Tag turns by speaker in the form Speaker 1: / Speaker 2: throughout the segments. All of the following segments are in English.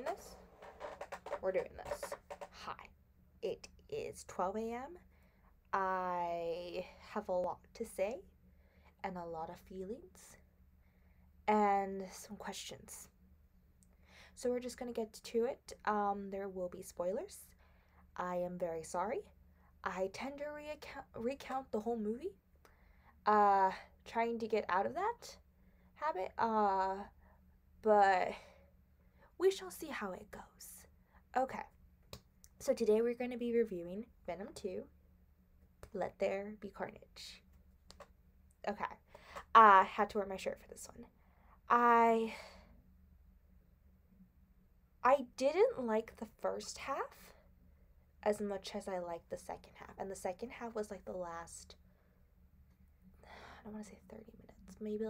Speaker 1: doing this? We're doing this. Hi. It is 12 a.m. I have a lot to say and a lot of feelings and some questions. So we're just going to get to it. There will be spoilers. I am very sorry. I tend to recount the whole movie. Uh, Trying to get out of that habit. But we shall see how it goes. Okay. So today we're going to be reviewing Venom 2, Let There Be Carnage. Okay. I had to wear my shirt for this one. I didn't like the first half as much as I liked the second half. And the second half was like the last, I don't want to say 30 minutes, maybe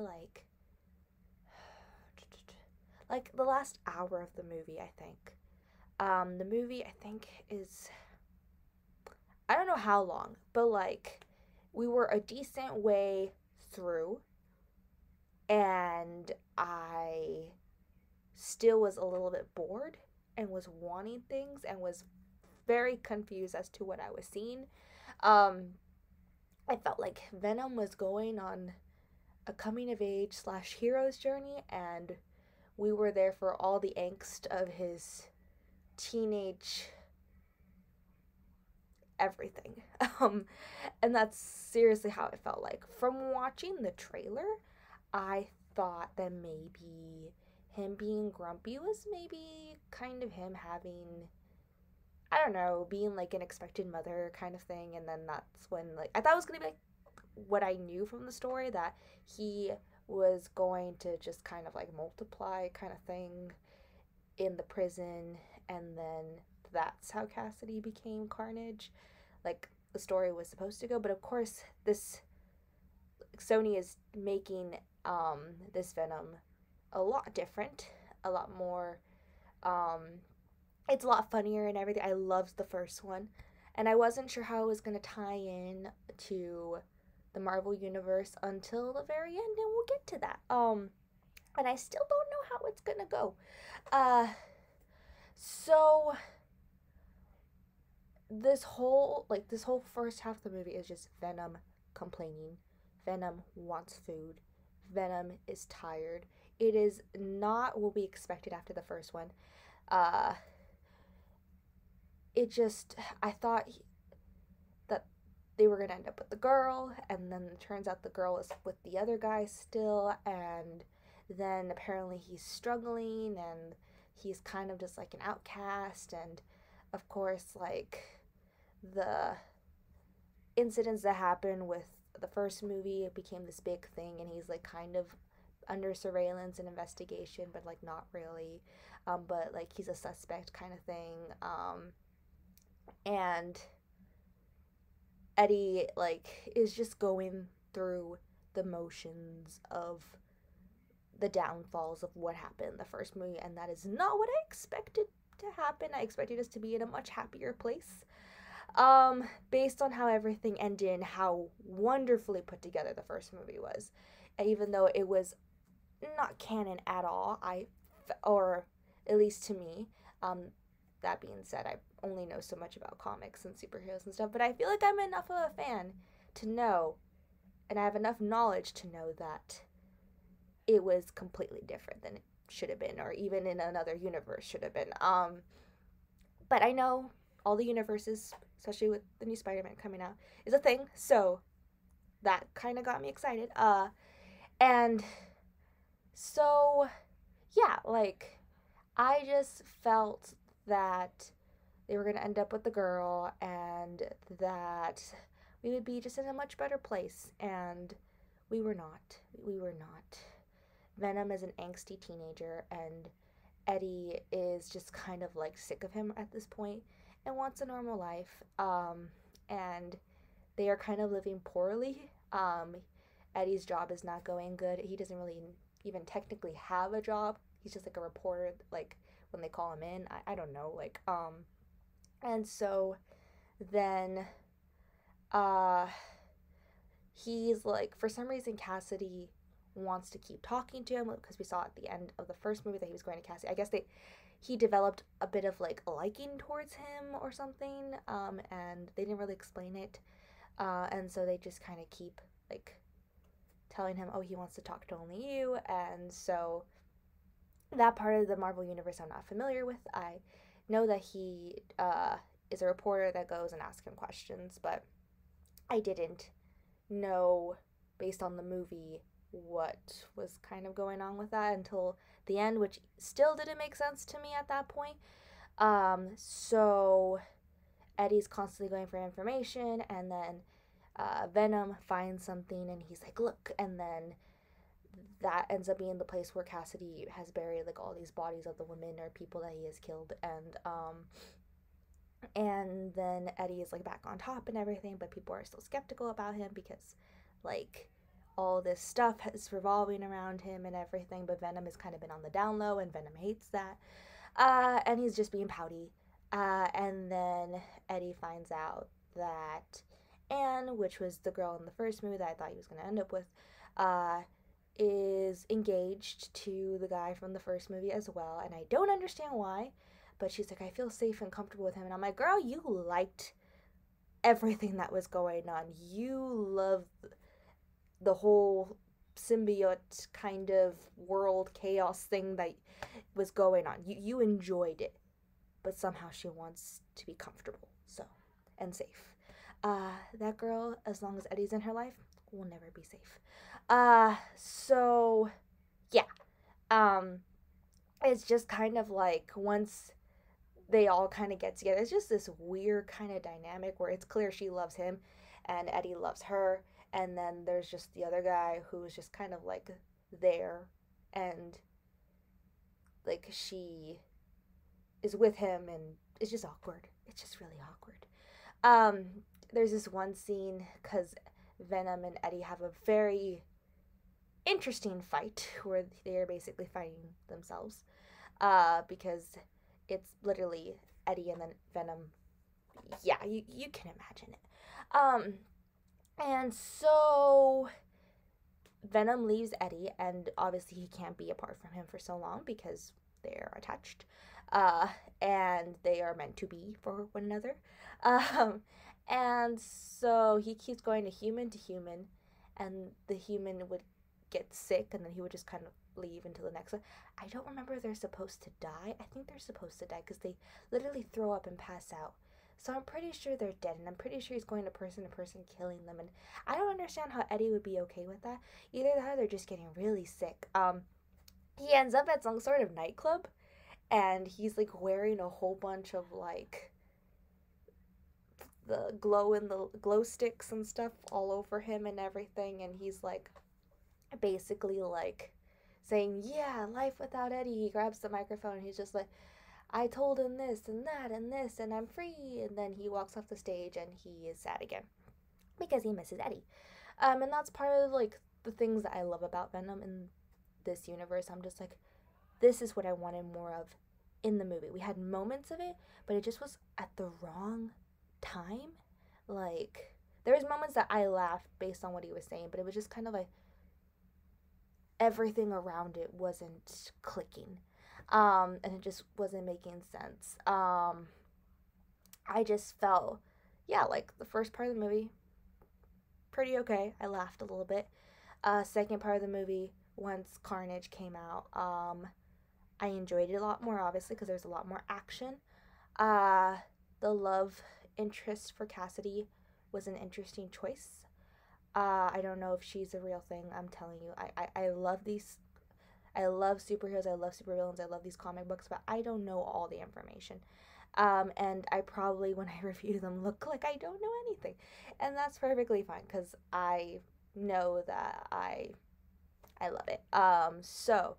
Speaker 1: like the last hour of the movie, I think. The movie, I think, is, I don't know how long, but like, we were a decent way through, and I still was a little bit bored and was wanting things and was very confused as to what I was seeing. I felt like Venom was going on a coming of age / hero's journey, and we were there for all the angst of his teenage everything. And that's seriously how it felt like. From watching the trailer, I thought that maybe him being grumpy was maybe kind of him having, I don't know, being like an expected mother kind of thing. And then that's when, like, I thought it was going to be like what I knew from the story, that he was going to just kind of like multiply kind of thing in the prison, and then that's how Cassidy became Carnage. Like, the story was supposed to go. But of course, this Sony is making this Venom a lot different, a lot more, it's a lot funnier and everything. I loved the first one, and I wasn't sure how it was going to tie in to the Marvel Universe until the very end, and we'll get to that. And I still don't know how it's going to go. So this whole first half of the movie is just Venom complaining. Venom wants food. Venom is tired. It is not what we expected after the first one. I thought that they were gonna end up with the girl, and then it turns out the girl is with the other guy still, and then apparently he's struggling, and he's kind of just like an outcast, and of course, like, the incidents that happened with the first movie, it became this big thing, and he's like kind of under surveillance and investigation, but like not really, but like he's a suspect kind of thing, and Eddie like is just going through the motions of the downfalls of what happened in the first movie, and that is not what I expected to happen. I expected us to be in a much happier place, based on how everything ended and how wonderfully put together the first movie was. And even though it was not canon at all, or at least to me, that being said, I only know so much about comics and superheroes and stuff, but I feel like I'm enough of a fan to know, and I have enough knowledge to know that it was completely different than it should have been, or even in another universe should have been. But I know all the universes, especially with the new Spider-Man coming out, is a thing, so that kind of got me excited. And so, yeah, like, I just felt that they were going to end up with the girl, and that we would be just in a much better place, and we were not. Venom is an angsty teenager, and Eddie is just kind of like sick of him at this point and wants a normal life, and they are kind of living poorly. Eddie's job is not going good. He doesn't really even technically have a job. He's just like a reporter, like, when they call him in. I don't know, like, and so then, he's like, for some reason, Cassidy wants to keep talking to him, because we saw at the end of the first movie that he was going to Cassie. I guess he developed a bit of like a liking towards him or something, and they didn't really explain it, and so they just kind of keep like telling him, oh, he wants to talk to only you, and so that part of the Marvel universe I'm not familiar with. I know that he is a reporter that goes and asks him questions, but I didn't know, based on the movie, what was kind of going on with that until the end, which still didn't make sense to me at that point. So Eddie's constantly going for information, and then Venom finds something, and he's like, look, and then that ends up being the place where Cassidy has buried like all these bodies of the women or people that he has killed, and then Eddie is like back on top and everything, but people are still skeptical about him because like all this stuff is revolving around him and everything, but Venom has kind of been on the down low, and Venom hates that, and he's just being pouty, and then Eddie finds out that Anne, which was the girl in the first movie that I thought he was going to end up with, is engaged to the guy from the first movie as well, and I don't understand why, but she's like, I feel safe and comfortable with him, and I'm like, girl, you liked everything that was going on. You loved the whole symbiote kind of world chaos thing that was going on. You enjoyed it, but somehow she wants to be comfortable, so, and safe. That girl, as long as Eddie's in her life, will never be safe. So, yeah. It's just kind of like once they all kind of get together, it's just this weird kind of dynamic where it's clear she loves him and Eddie loves her, and then there's just the other guy who's just kind of like there, and like she is with him, and it's just awkward. It's just really awkward. There's this one scene because Venom and Eddie have a very interesting fight where they are basically fighting themselves, because it's literally Eddie and then Venom. Yeah, you can imagine it. And so Venom leaves Eddie, and obviously he can't be apart from him for so long because they're attached, and they are meant to be for one another. And so he keeps going to human, and the human would get sick, and then he would just kind of leave until the next one. I don't remember if they're supposed to die. I think they're supposed to die because they literally throw up and pass out. So I'm pretty sure they're dead, and I'm pretty sure he's going to person, killing them. And I don't understand how Eddie would be okay with that. Either that or they're just getting really sick. He ends up at some sort of nightclub, and he's like wearing a whole bunch of like the glow sticks and stuff all over him and everything, and he's like basically like saying, yeah, life without Eddie. He grabs the microphone, and he's just like, I told him this and that and this, and I'm free. And then he walks off the stage, and he is sad again because he misses Eddie. And that's part of like the things that I love about Venom in this universe. I'm just like, this is what I wanted more of in the movie. We had moments of it, but it just was at the wrong time. Like, there was moments that I laughed based on what he was saying, but it was just kind of like everything around it wasn't clicking, and it just wasn't making sense. I just felt, yeah, like the first part of the movie, pretty okay. I laughed a little bit. Second part of the movie, once Carnage came out, I enjoyed it a lot more, obviously, because there's a lot more action. The love interest for Cassidy was an interesting choice. I don't know if she's a real thing. I'm telling you, I love these. I love superheroes. I love supervillains. I love these comic books, but I don't know all the information. And I probably, when I review them, look like I don't know anything, and that's perfectly fine because I know that I love it. So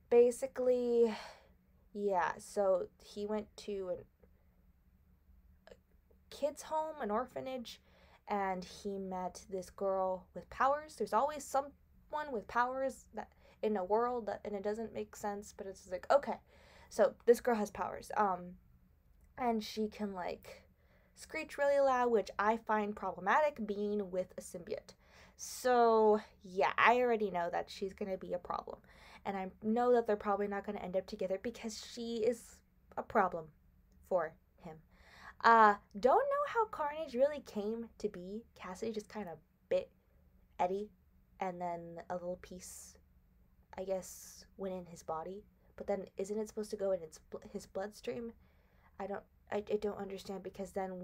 Speaker 1: basically, yeah. So he went to a kid's home, an orphanage, and he met this girl with powers. There's always someone with powers that in a world that, and it doesn't make sense, but it's like, okay, so this girl has powers, and she can like screech really loud, which I find problematic being with a symbiote. So, yeah, I already know that she's going to be a problem. And I know that they're probably not going to end up together because she is a problem for him. Don't know how Carnage really came to be. Cassidy just kind of bit Eddie, and then a little piece, I guess, went in his body. But then, isn't it supposed to go in his bloodstream? I don't, I don't understand, because then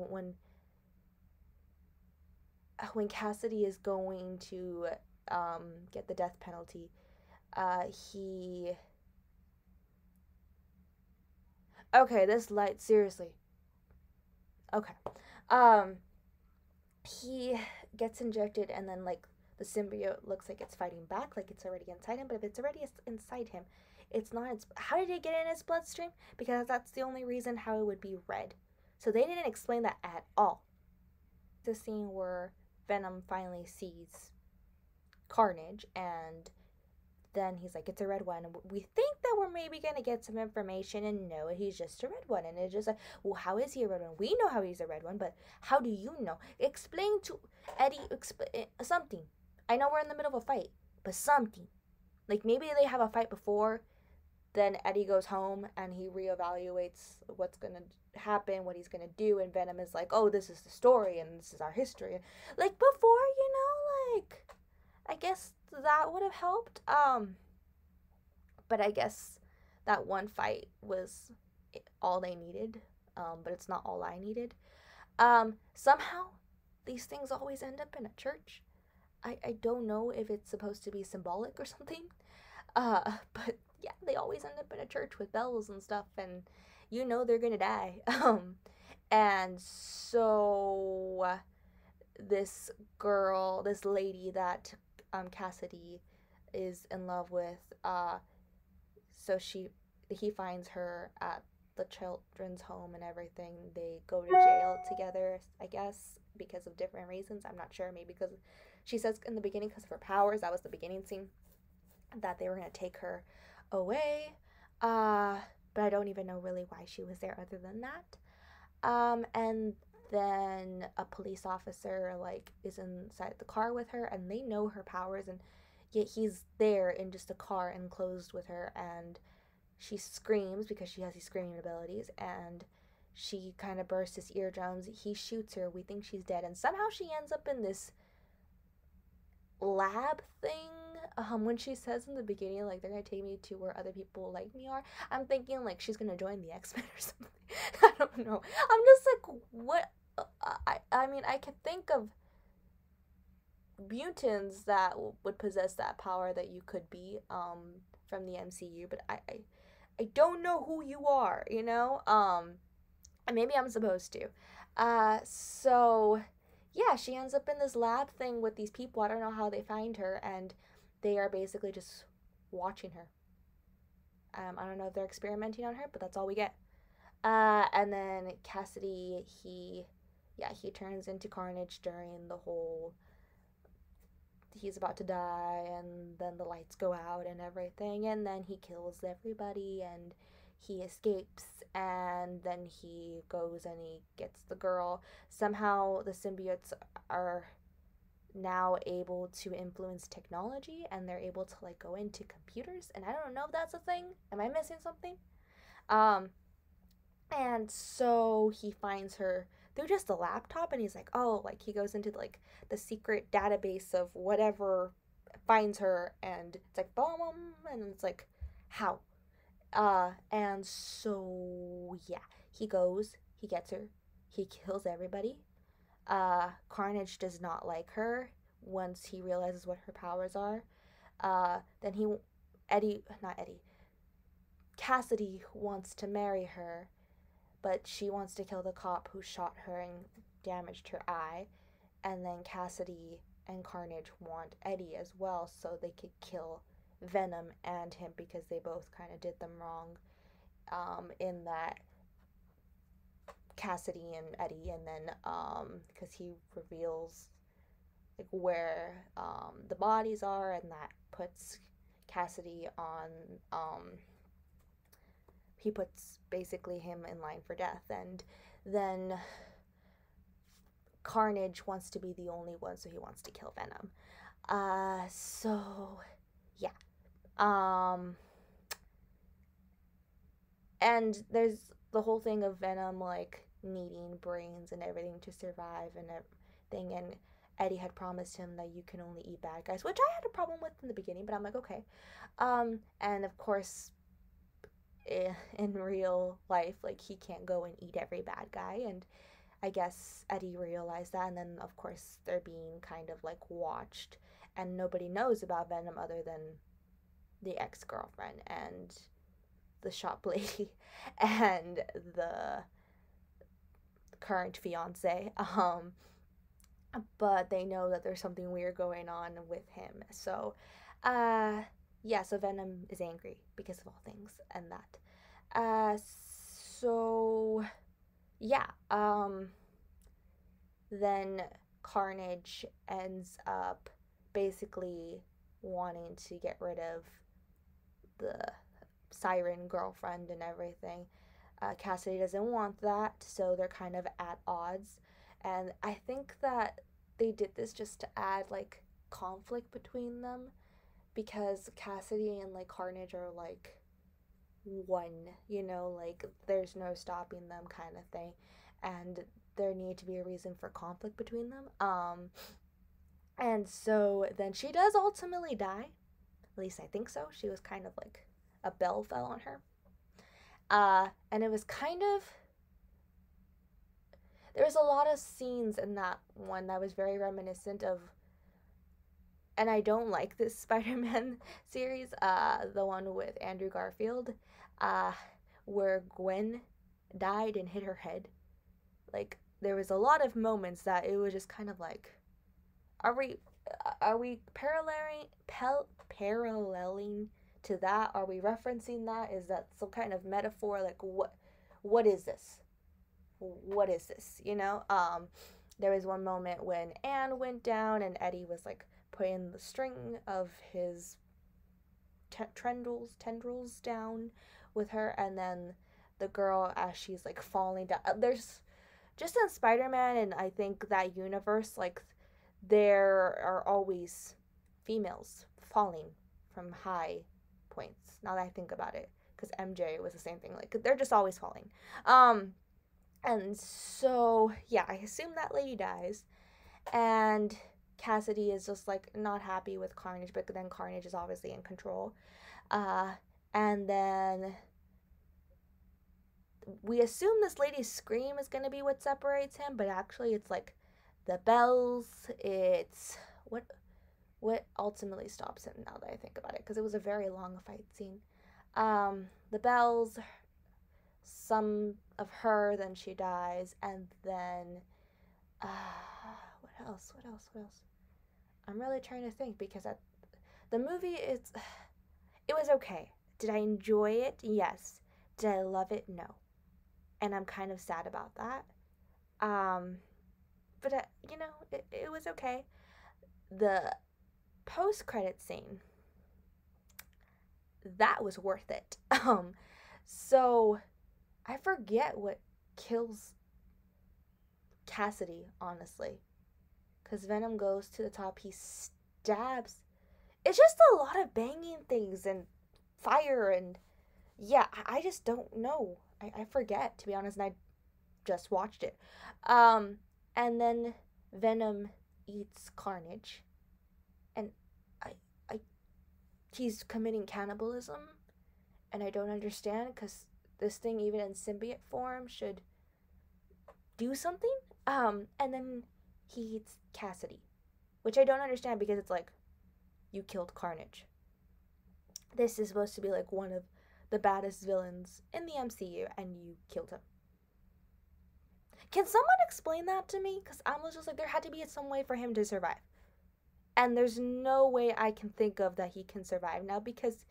Speaker 1: when Cassidy is going to get the death penalty, he. Okay, this light, seriously. Okay. Um, he gets injected, and then, like, the symbiote looks like it's fighting back, like it's already inside him. But if it's already inside him, it's not. How did it get in his bloodstream? Because that's the only reason how it would be red. So they didn't explain that at all. The scene where Venom finally sees Carnage, and then he's like, it's a red one. And we think that we're maybe going to get some information, and no, he's just a red one. And it's just like, well, how is he a red one? We know how he's a red one, but how do you know? Explain to Eddie something. I know we're in the middle of a fight, but something. Like, maybe they have a fight before, then Eddie goes home and he reevaluates what's going to happen, what he's going to do, and Venom is like, oh, this is the story, and this is our history. Like, before, like, I guess that would have helped. But I guess that one fight was all they needed. But it's not all I needed. Somehow these things always end up in a church. I don't know if it's supposed to be symbolic or something. But yeah, they always end up in a church with bells and stuff, and they're gonna die. And so this girl, this lady that Cassidy is in love with, so he finds her at the children's home and everything. They go to jail together, I guess, because of different reasons. I'm not sure. Maybe because she says in the beginning, because of her powers. That was the beginning scene, that they were going to take her away. But I don't even know really why she was there other than that. And then a police officer, like, is inside the car with her, and they know her powers, and yet he's there in just a car enclosed with her, and she screams because she has these screaming abilities, and she kind of bursts his eardrums. He shoots her. We think she's dead, and somehow she ends up in this lab thing. When she says in the beginning, like, they're gonna take me to where other people like me are, I'm thinking like she's gonna join the X-Men or something. I don't know. I'm just like, what? I mean, I can think of mutants that would possess that power that you could be from the MCU, but I don't know who you are, and maybe I'm supposed to. So yeah, she ends up in this lab thing with these people. I don't know how they find her, and they are basically just watching her. I don't know if they're experimenting on her, but that's all we get. And then Cassidy, he turns into Carnage during the whole, he's about to die, and then the lights go out and everything, and then he kills everybody, and he escapes, and then he goes and he gets the girl. Somehow the symbiotes are now able to influence technology, and they're able to, like, go into computers, and I don't know if that's a thing. Am I missing something? And so he finds her through just a laptop, and he's like, oh, like, he goes into, like, the secret database of whatever, finds her, and it's like, boom, and it's like, how? And so, yeah, he goes, he gets her, he kills everybody. Carnage does not like her once he realizes what her powers are. Then Cassidy wants to marry her, but she wants to kill the cop who shot her and damaged her eye. And then Cassidy and Carnage want Eddie as well, so they could kill Venom and him, because they both kind of did them wrong, in that Cassidy and Eddie, and then because he reveals, like, where the bodies are, and that puts Cassidy on, he puts basically him in line for death. And then Carnage wants to be the only one, so he wants to kill Venom. So yeah. Um, and there's the whole thing of Venom like needing brains and everything to survive and everything. And Eddie had promised him that you can only eat bad guys, which I had a problem with in the beginning, but I'm like, okay. And of course, in real life, like he can't go and eat every bad guy, and I guess Eddie realized that, and then of course they're being kind of like watched, and nobody knows about Venom other than the ex girlfriend and the shop lady and the current fiance. But they know that there's something weird going on with him. So, uh, yeah. So Venom is angry because of all things and that. So yeah. Then Carnage ends up basically wanting to get rid of the siren girlfriend and everything. Cassidy doesn't want that, so they're kind of at odds. And I think that they did this just to add like conflict between them because Cassidy and like Carnage are like one, like there's no stopping them kind of thing. And there need to be a reason for conflict between them. And so then she does ultimately die. At least I think so. She was kind of like a bell fell on her. And it was kind of there was a lot of scenes in that one that was very reminiscent of, and I don't like this Spider-Man series, the one with Andrew Garfield, uh, where Gwen died and hit her head. Like there was a lot of moments that it was just kind of like, are we paralleling to that? Are we referencing that? Is that some kind of metaphor? Like what is this? What is this? There was one moment when Anne went down and Eddie was like putting the string of his tendrils down with her, and then the girl as she's like falling down. There's just in Spider-Man and I think that universe, like there are always females falling from high points. Now that I think about it, because MJ was the same thing. Like they're just always falling. And so yeah, I assume that lady dies, and Cassidy is just like not happy with Carnage, but then Carnage is obviously in control. Uh, and then we assume this lady's scream is gonna be what separates him, but actually it's like the bells. It's what ultimately stops him now that I think about it, because it was a very long fight scene. The bells, some of her, then she dies, and then what else? What else? What else? I'm really trying to think because the movie is it was okay. Did I enjoy it? Yes. Did I love it? No. And I'm kind of sad about that. Um, but it was okay. The post-credit scene, that was worth it. So I forget what kills Cassidy, honestly, because Venom goes to the top. He stabs. It's just a lot of banging things and fire, and yeah, I just don't know. I forget, to be honest, and I just watched it. And then Venom eats Carnage, and I, I, he's committing cannibalism, and I don't understand because this thing, even in symbiote form, should do something. And then he eats Cassidy, which I don't understand because it's like, you killed Carnage. This is supposed to be like one of the baddest villains in the MCU, and you killed him. Can someone explain that to me? Because I was just like, there had to be some way for him to survive. And there's no way I can think of that he can survive now, because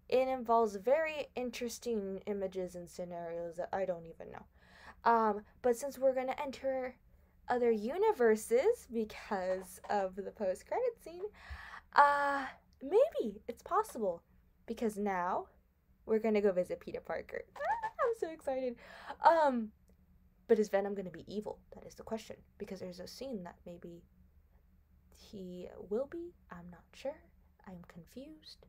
Speaker 1: it involves very interesting images and scenarios that I don't even know. But since we're going to enter other universes because of the post-credit scene, maybe it's possible, because now we're going to go visit Peter Parker. I'm so excited. But is Venom going to be evil? That is the question, because there's a scene that maybe he will be. I'm not sure. I'm confused.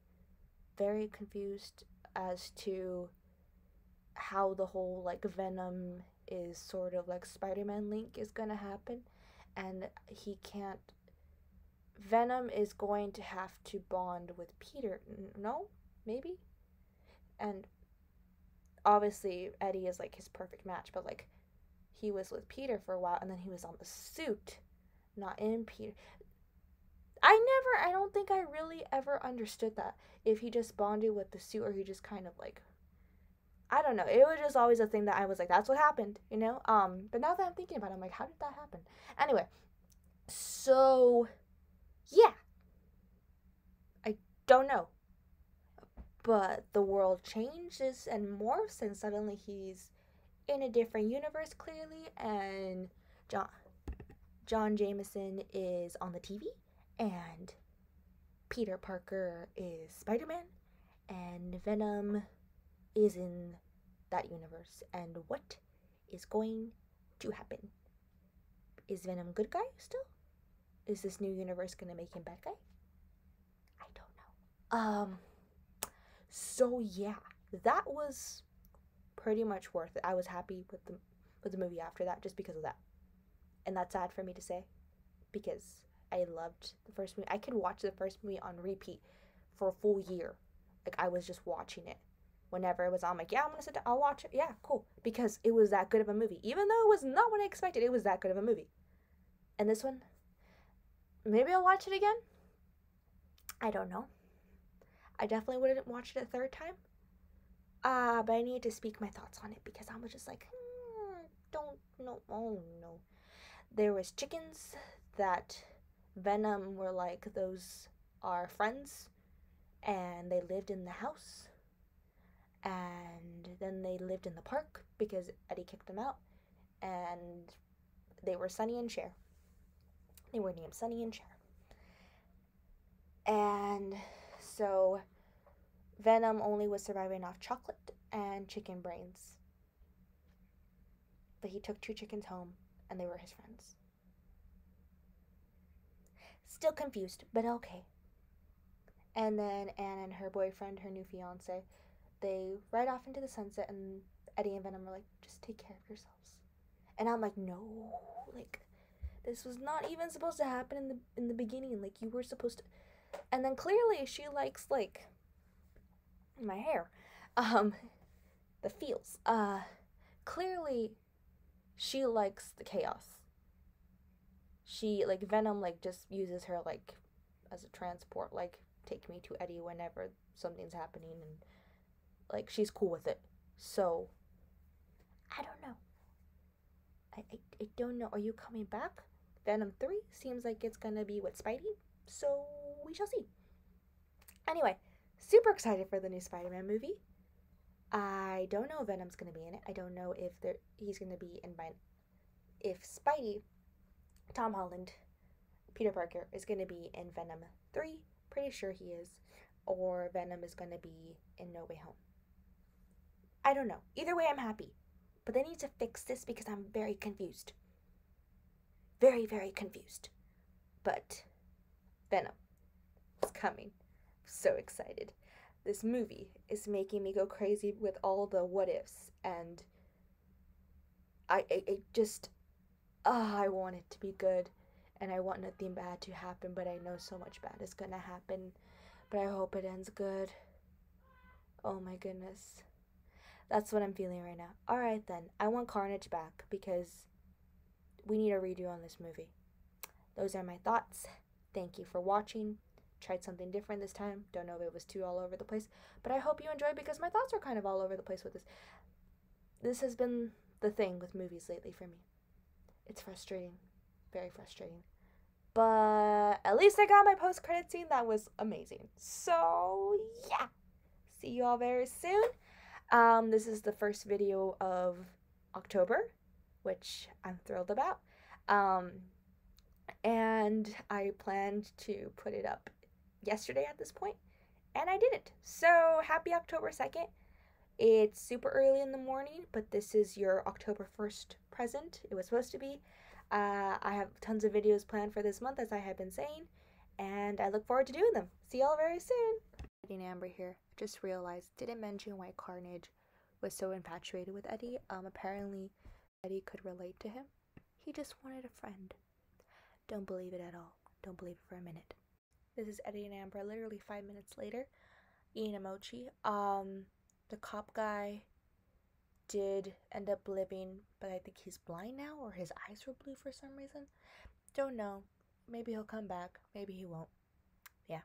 Speaker 1: Very confused as to how the whole like Venom is sort of like Spider-Man link is gonna happen, and he can't. Venom is going to have to bond with Peter. No, maybe, and obviously Eddie is like his perfect match, but like he was with Peter for a while, and then he was on the suit, not in Peter. I don't think I really ever understood that. If he just bonded with the suit, or he just kind of like, I don't know. It was just always a thing that I was like, that's what happened, you know? But now that I'm thinking about it, I'm like, how did that happen? Anyway, so, yeah. I don't know. But the world changes and morphs, and suddenly he's in a different universe, clearly, and John Jameson is on the TV, and Peter Parker is Spider-Man, and Venom is in that universe. And what is going to happen? Is Venom good guy still? Is this new universe gonna make him bad guy? I don't know. So yeah, that was pretty much worth it. I was happy with the movie after that, just because of that. And that's sad for me to say, because I loved the first movie. I could watch the first movie on repeat for a full year. Like, I was just watching it whenever it was on. I'm like, yeah, I'm gonna sit down, I'll watch it. Yeah, cool. Because it was that good of a movie. Even though it was not what I expected, it was that good of a movie. And this one, maybe I'll watch it again. I don't know. I definitely wouldn't watch it a third time. But I need to speak my thoughts on it, because I was just like, don't know. Oh no. There was chickens that Venom were like, those are friends, and they lived in the house, and then they lived in the park because Eddie kicked them out, and they were Sonny and Cher. They were named Sonny and Cher. And so Venom only was surviving off chocolate and chicken brains. But he took 2 chickens home, and they were his friends. Still confused, but okay. And then Anne and her boyfriend, her new fiance, they ride off into the sunset, and Eddie and Venom are like, just take care of yourselves. And I'm like, no, like, this was not even supposed to happen in the beginning. Like, you were supposed to. And then clearly she likes, like, my hair, the feels. Clearly she likes the chaos. She, like, Venom, like, just uses her, like, as a transport, like, take me to Eddie whenever something's happening, and, like, she's cool with it. So, I don't know. I don't know. Are you coming back? Venom 3 seems like it's gonna be with Spidey, so we shall see. Anyway, super excited for the new Spider-Man movie. I don't know if Venom's gonna be in it. I don't know if he's gonna be in if Spidey, Tom Holland, Peter Parker is gonna be in Venom 3. Pretty sure he is. Or Venom is gonna be in No Way Home. I don't know. Either way, I'm happy. But they need to fix this, because I'm very confused. Very, very confused. But Venom is coming. So excited. This movie is making me go crazy with all the what ifs, and I want it to be good, and I want nothing bad to happen, but I know so much bad is gonna happen, but I hope it ends good. Oh my goodness. That's what I'm feeling right now. Alright then, I want Carnage back, because we need a redo on this movie. Those are my thoughts. Thank you for watching. Tried something different this time. Don't know if it was too all over the place, but I hope you enjoyed, because my thoughts are kind of all over the place with this. This has been the thing with movies lately for me. It's frustrating. Very frustrating. But at least I got my post-credit scene. That was amazing. So, yeah. See you all very soon. This is the first video of October, which I'm thrilled about. And I planned to put it up yesterday at this point, and I didn't. So happy October 2nd. It's super early in the morning, but this is your October 1st present. It was supposed to be. I have tons of videos planned for this month, as I have been saying, and I look forward to doing them. See y'all very soon. Eddie and Amber here. Just realized, didn't mention why Carnage was so infatuated with Eddie. Apparently Eddie could relate to him. He just wanted a friend. Don't believe it at all. Don't believe it for a minute. This is Eddie and Amber literally 5 minutes later, eating a mochi. The cop guy did end up living, but I think he's blind now, or his eyes were blue for some reason. Don't know. Maybe he'll come back. Maybe he won't. Yeah.